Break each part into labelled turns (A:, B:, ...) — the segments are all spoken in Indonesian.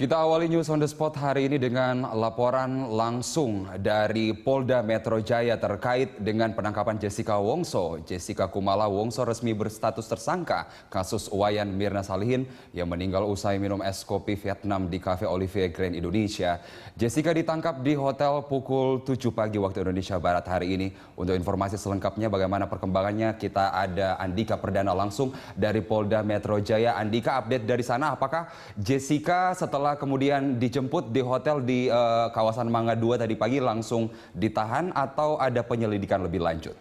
A: Kita awali News on the Spot hari ini dengan laporan langsung dari Polda Metro Jaya terkait dengan penangkapan Jessica Wongso. Jessica Kumala Wongso resmi berstatus tersangka kasus Wayan Mirna Salihin yang meninggal usai minum es kopi Vietnam di Cafe Olivier Grand Indonesia. Jessica ditangkap di hotel pukul 7 pagi waktu Indonesia Barat hari ini. Untuk informasi selengkapnya bagaimana perkembangannya, kita ada Andika Perdana langsung dari Polda Metro Jaya. Andika, update dari sana, apakah Jessica setelah kemudian dijemput di hotel di kawasan Mangga 2 tadi pagi langsung ditahan atau ada penyelidikan lebih lanjut?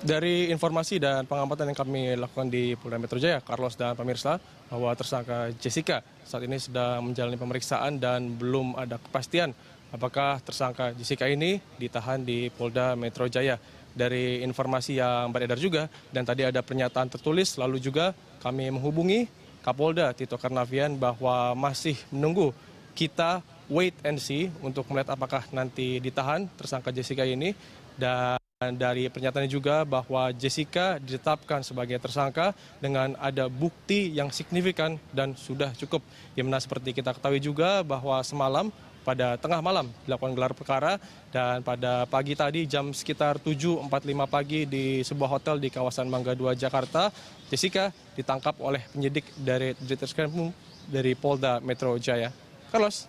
B: Dari informasi dan pengamatan yang kami lakukan di Polda Metro Jaya, Carlos dan pemirsa, bahwa tersangka Jessica saat ini sedang menjalani pemeriksaan dan belum ada kepastian apakah tersangka Jessica ini ditahan di Polda Metro Jaya. Dari informasi yang beredar juga, dan tadi ada pernyataan tertulis, lalu juga kami menghubungi Kapolda Tito Karnavian bahwa masih menunggu, kita wait and see untuk melihat apakah nanti ditahan tersangka Jessica ini. Dan dari pernyataannya juga bahwa Jessica ditetapkan sebagai tersangka dengan ada bukti yang signifikan dan sudah cukup. Yang mana seperti kita ketahui juga bahwa semalam pada tengah malam dilakukan gelar perkara, dan pada pagi tadi jam sekitar 7.45 pagi di sebuah hotel di kawasan Mangga 2 Jakarta, Jessica ditangkap oleh penyidik dari Ditreskrimum dari Polda Metro Jaya. Carlos.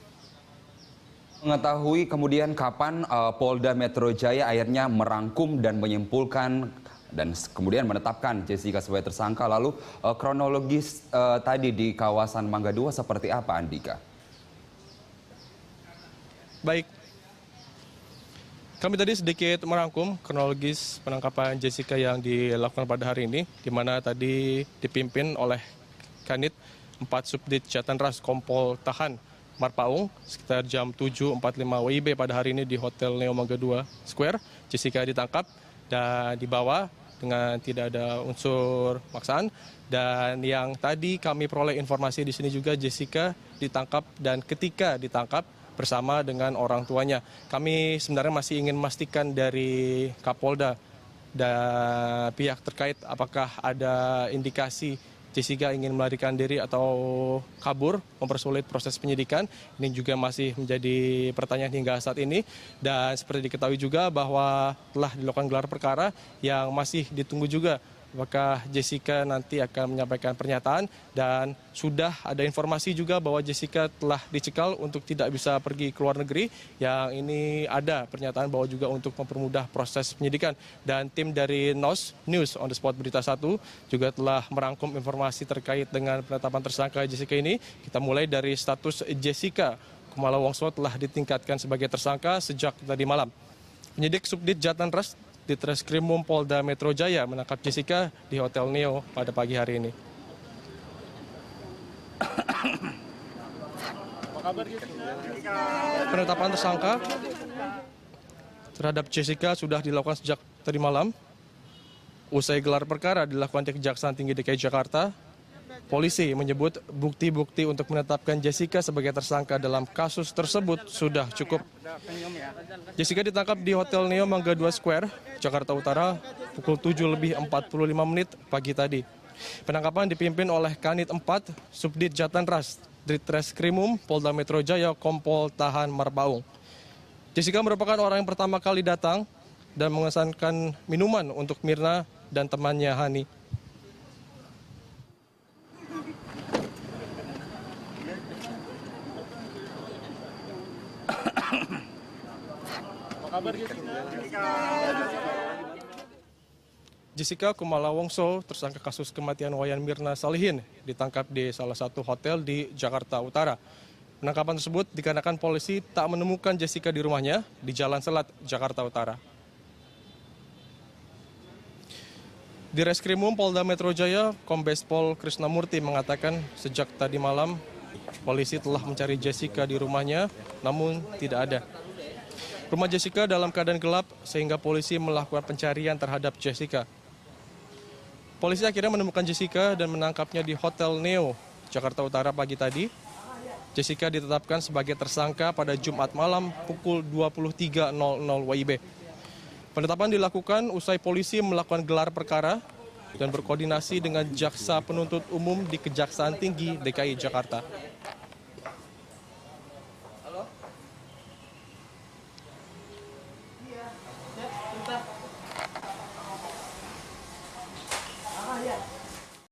A: Mengetahui kemudian kapan Polda Metro Jaya akhirnya merangkum dan menyimpulkan dan kemudian menetapkan Jessica sebagai tersangka, lalu kronologis tadi di kawasan Mangga 2 seperti apa, Andika?
B: Baik, kami tadi sedikit merangkum kronologis penangkapan Jessica yang dilakukan pada hari ini, di mana tadi dipimpin oleh Kanit 4 Subdit Jatanras Kompol Tahan Marpaung sekitar jam 7.45 WIB pada hari ini di Hotel Neo Mangga 2 Square. Jessica ditangkap dan dibawa dengan tidak ada unsur paksaan. Dan yang tadi kami peroleh informasi di sini juga, Jessica ditangkap dan ketika ditangkap bersama dengan orang tuanya. Kami sebenarnya masih ingin memastikan dari Kapolda dan pihak terkait apakah ada indikasi Jessica ingin melarikan diri atau kabur, mempersulit proses penyidikan. Ini juga masih menjadi pertanyaan hingga saat ini. Dan seperti diketahui juga bahwa telah dilakukan gelar perkara yang masih ditunggu juga apakah Jessica nanti akan menyampaikan pernyataan, dan sudah ada informasi juga bahwa Jessica telah dicekal untuk tidak bisa pergi ke luar negeri. Yang ini ada pernyataan bahwa juga untuk mempermudah proses penyidikan. Dan tim dari NOS, News on the Spot Berita 1, juga telah merangkum informasi terkait dengan penetapan tersangka Jessica ini. Kita mulai dari status Jessica Kumala Wongso telah ditingkatkan sebagai tersangka sejak tadi malam. Penyidik Subdit Jatanras Ditreskrimum Polda Metro Jaya menangkap Jessica di Hotel Neo pada pagi hari ini. Penetapan tersangka terhadap Jessica sudah dilakukan sejak tadi malam. Usai gelar perkara dilakukan di Kejaksaan Tinggi DKI Jakarta, polisi menyebut bukti-bukti untuk menetapkan Jessica sebagai tersangka dalam kasus tersebut sudah cukup. Jessica ditangkap di Hotel Neo Mangga 2 Square, Jakarta Utara, pukul 7.45 pagi tadi. Penangkapan dipimpin oleh Kanit 4 Subdit Jatanras Ditreskrimum Polda Metro Jaya Kompol Tahan Marpaung. Jessica merupakan orang yang pertama kali datang dan memesankan minuman untuk Mirna dan temannya Hani. Jessica Kumala Wongso, tersangka kasus kematian Wayan Mirna Salihin, ditangkap di salah satu hotel di Jakarta Utara. Penangkapan tersebut dikarenakan polisi tak menemukan Jessica di rumahnya di Jalan Selat, Jakarta Utara. Di Reskrimum Polda Metro Jaya, Kombes Pol Krisnamurti mengatakan sejak tadi malam polisi telah mencari Jessica di rumahnya, namun tidak ada. Rumah Jessica dalam keadaan gelap sehingga polisi melakukan pencarian terhadap Jessica. Polisi akhirnya menemukan Jessica dan menangkapnya di Hotel Neo, Jakarta Utara pagi tadi. Jessica ditetapkan sebagai tersangka pada Jumat malam pukul 23.00 WIB. Penetapan dilakukan usai polisi melakukan gelar perkara dan berkoordinasi dengan Jaksa Penuntut Umum di Kejaksaan Tinggi DKI Jakarta.